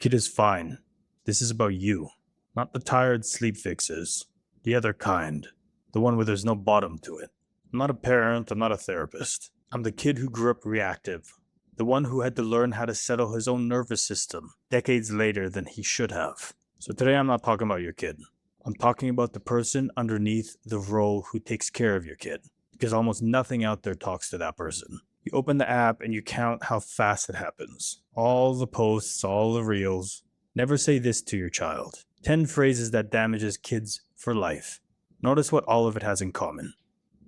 kid is fine. This is about you, not the tired sleep fixes. The other kind. The one where there's no bottom to it. I'm not a parent, I'm not a therapist. I'm the kid who grew up reactive. The one who had to learn how to settle his own nervous system decades later than he should have. So today I'm not talking about your kid. I'm talking about the person underneath the role who takes care of your kid. Because almost nothing out there talks to that person. You open the app and you count how fast it happens. All the posts, all the reels. Never say this to your child. 10 phrases that damages kids for life. Notice what all of it has in common.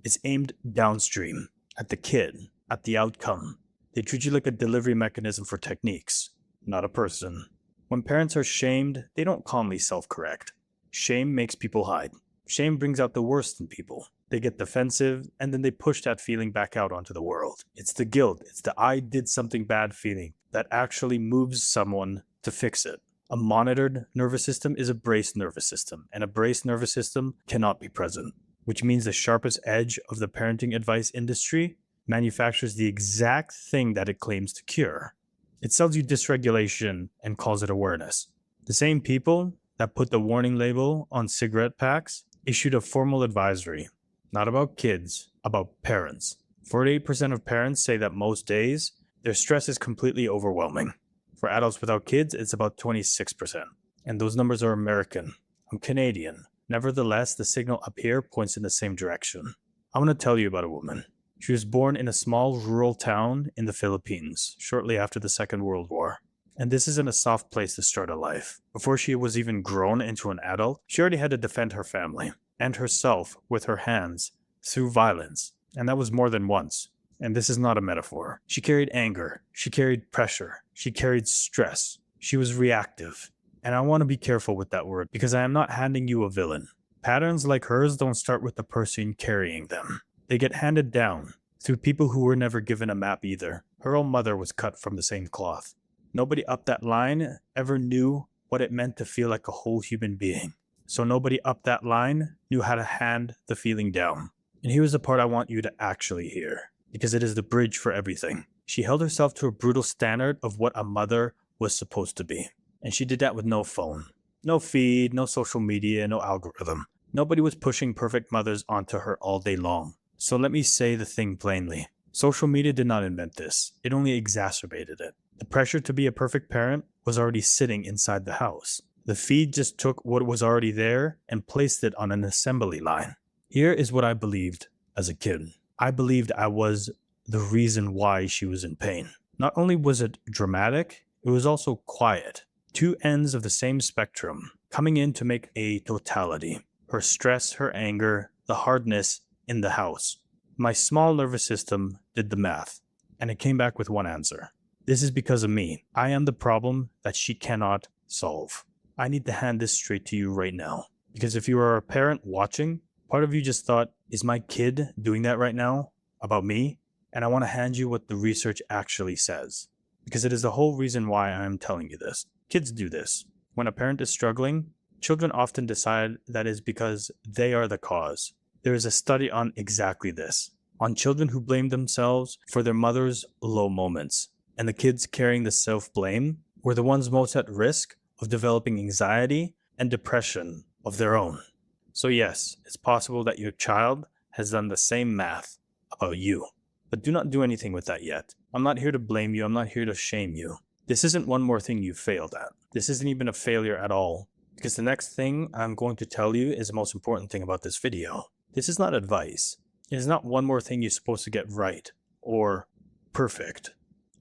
It's aimed downstream, at the kid, at the outcome. They treat you like a delivery mechanism for techniques, not a person. When parents are shamed, they don't calmly self-correct. Shame makes people hide. Shame brings out the worst in people. They get defensive, and then they push that feeling back out onto the world. It's the guilt, it's the I did something bad feeling that actually moves someone to fix it. A monitored nervous system is a braced nervous system, and a braced nervous system cannot be present, which means the sharpest edge of the parenting advice industry manufactures the exact thing that it claims to cure. It sells you dysregulation and calls it awareness. The same people that put the warning label on cigarette packs issued a formal advisory, not about kids, about parents. 48% of parents say that most days, their stress is completely overwhelming. For adults without kids, it's about 26%. And those numbers are American. I'm Canadian. Nevertheless, the signal up here points in the same direction. I want to tell you about a woman. She was born in a small rural town in the Philippines, shortly after the Second World War. And this isn't a soft place to start a life. Before she was even grown into an adult, she already had to defend her family and herself with her hands through violence. And that was more than once. And this is not a metaphor. She carried anger. She carried pressure. She carried stress. She was reactive. And I want to be careful with that word because I am not handing you a villain. Patterns like hers don't start with the person carrying them. They get handed down through people who were never given a map either. Her own mother was cut from the same cloth. Nobody up that line ever knew what it meant to feel like a whole human being. So nobody up that line knew how to hand the feeling down. And here's the part I want you to actually hear, because it is the bridge for everything. She held herself to a brutal standard of what a mother was supposed to be. And she did that with no phone, no feed, no social media, no algorithm. Nobody was pushing perfect mothers onto her all day long. So let me say the thing plainly. Social media did not invent this. It only exacerbated it. The pressure to be a perfect parent was already sitting inside the house. The feed just took what was already there and placed it on an assembly line. Here is what I believed as a kid. I believed I was the reason why she was in pain. Not only was it dramatic, it was also quiet. Two ends of the same spectrum, coming in to make a totality. Her stress, her anger, the hardness in the house. My small nervous system did the math, and it came back with one answer. This is because of me. I am the problem that she cannot solve. I need to hand this straight to you right now. Because if you are a parent watching, part of you just thought, is my kid doing that right now about me? And I want to hand you what the research actually says. Because it is the whole reason why I am telling you this. Kids do this. When a parent is struggling, children often decide that is because they are the cause. There is a study on exactly this. On children who blame themselves for their mother's low moments. And the kids carrying the self-blame were the ones most at risk of developing anxiety and depression of their own. So yes, it's possible that your child has done the same math about you. But do not do anything with that yet. I'm not here to blame you. I'm not here to shame you. This isn't one more thing you failed at. This isn't even a failure at all. Because the next thing I'm going to tell you is the most important thing about this video. This is not advice. It is not one more thing you're supposed to get right or perfect.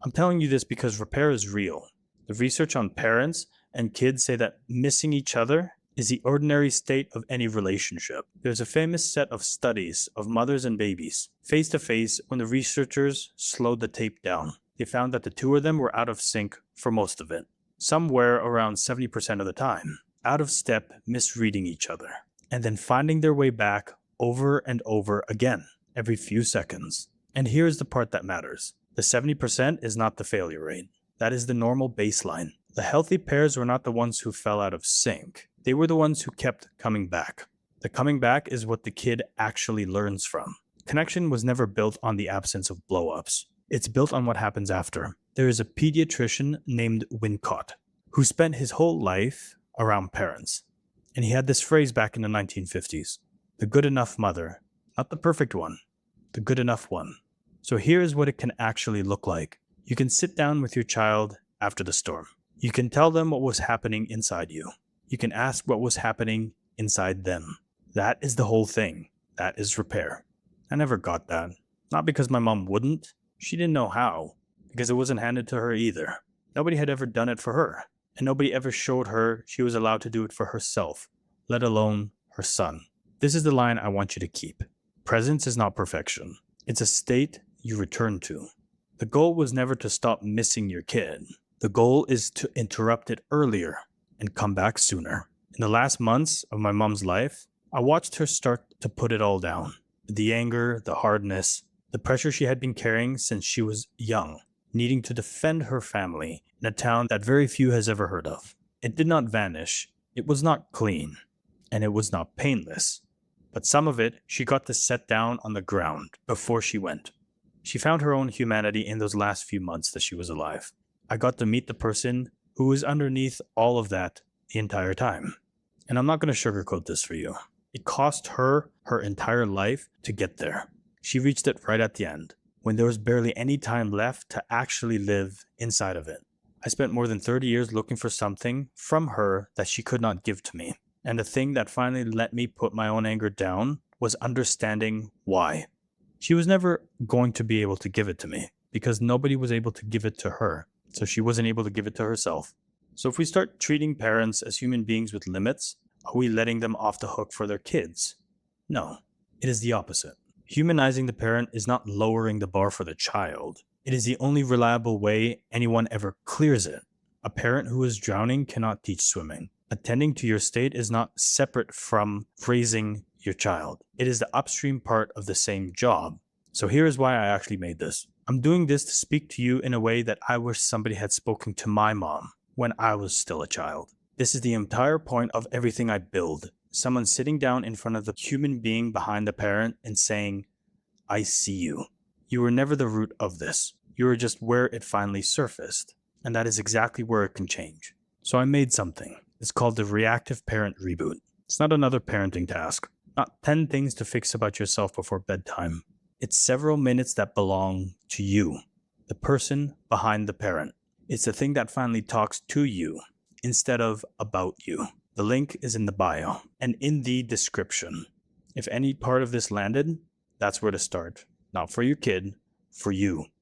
I'm telling you this because repair is real. The research on parents and kids say that missing each other is the ordinary state of any relationship. There's a famous set of studies of mothers and babies, face to face, when the researchers slowed the tape down. They found that the two of them were out of sync for most of it. Somewhere around 70% of the time. Out of step, misreading each other. And then finding their way back over and over again, every few seconds. And here's the part that matters. The 70% is not the failure rate. That is the normal baseline. The healthy pairs were not the ones who fell out of sync. They were the ones who kept coming back. The coming back is what the kid actually learns from. Connection was never built on the absence of blow-ups. It's built on what happens after. There is a pediatrician named Wincott who spent his whole life around parents. And he had this phrase back in the 1950s, the good enough mother, not the perfect one, the good enough one. So here's what it can actually look like. You can sit down with your child after the storm. You can tell them what was happening inside you. You can ask what was happening inside them. That is the whole thing. That is repair. I never got that. Not because my mom wouldn't. She didn't know how. Because it wasn't handed to her either. Nobody had ever done it for her. And nobody ever showed her she was allowed to do it for herself, let alone her son. This is the line I want you to keep. Presence is not perfection. It's a state you return to. The goal was never to stop missing your kid. The goal is to interrupt it earlier and come back sooner. In the last months of my mom's life, I watched her start to put it all down. The anger, the hardness, the pressure she had been carrying since she was young, needing to defend her family in a town that very few has ever heard of. It did not vanish. It was not clean. And it was not painless. But some of it she got to set down on the ground before she went. She found her own humanity in those last few months that she was alive. I got to meet the person who was underneath all of that the entire time. And I'm not going to sugarcoat this for you. It cost her her entire life to get there. She reached it right at the end, when there was barely any time left to actually live inside of it. I spent more than 30 years looking for something from her that she could not give to me. And the thing that finally let me put my own anger down was understanding why. She was never going to be able to give it to me because nobody was able to give it to her. So she wasn't able to give it to herself. So if we start treating parents as human beings with limits, are we letting them off the hook for their kids? No, it is the opposite. Humanizing the parent is not lowering the bar for the child. It is the only reliable way anyone ever clears it. A parent who is drowning cannot teach swimming. Attending to your state is not separate from raising your child. It is the upstream part of the same job. So here is why I actually made this. I'm doing this to speak to you in a way that I wish somebody had spoken to my mom when I was still a child. This is the entire point of everything I build. Someone sitting down in front of the human being behind the parent and saying, I see you. You were never the root of this. You were just where it finally surfaced. And that is exactly where it can change. So I made something. It's called the Reactive Parent Reboot. It's not another parenting task. Not 10 things to fix about yourself before bedtime. It's several minutes that belong to you, the person behind the parent. It's the thing that finally talks to you instead of about you. The link is in the bio and in the description. If any part of this landed, that's where to start. Not for your kid, for you.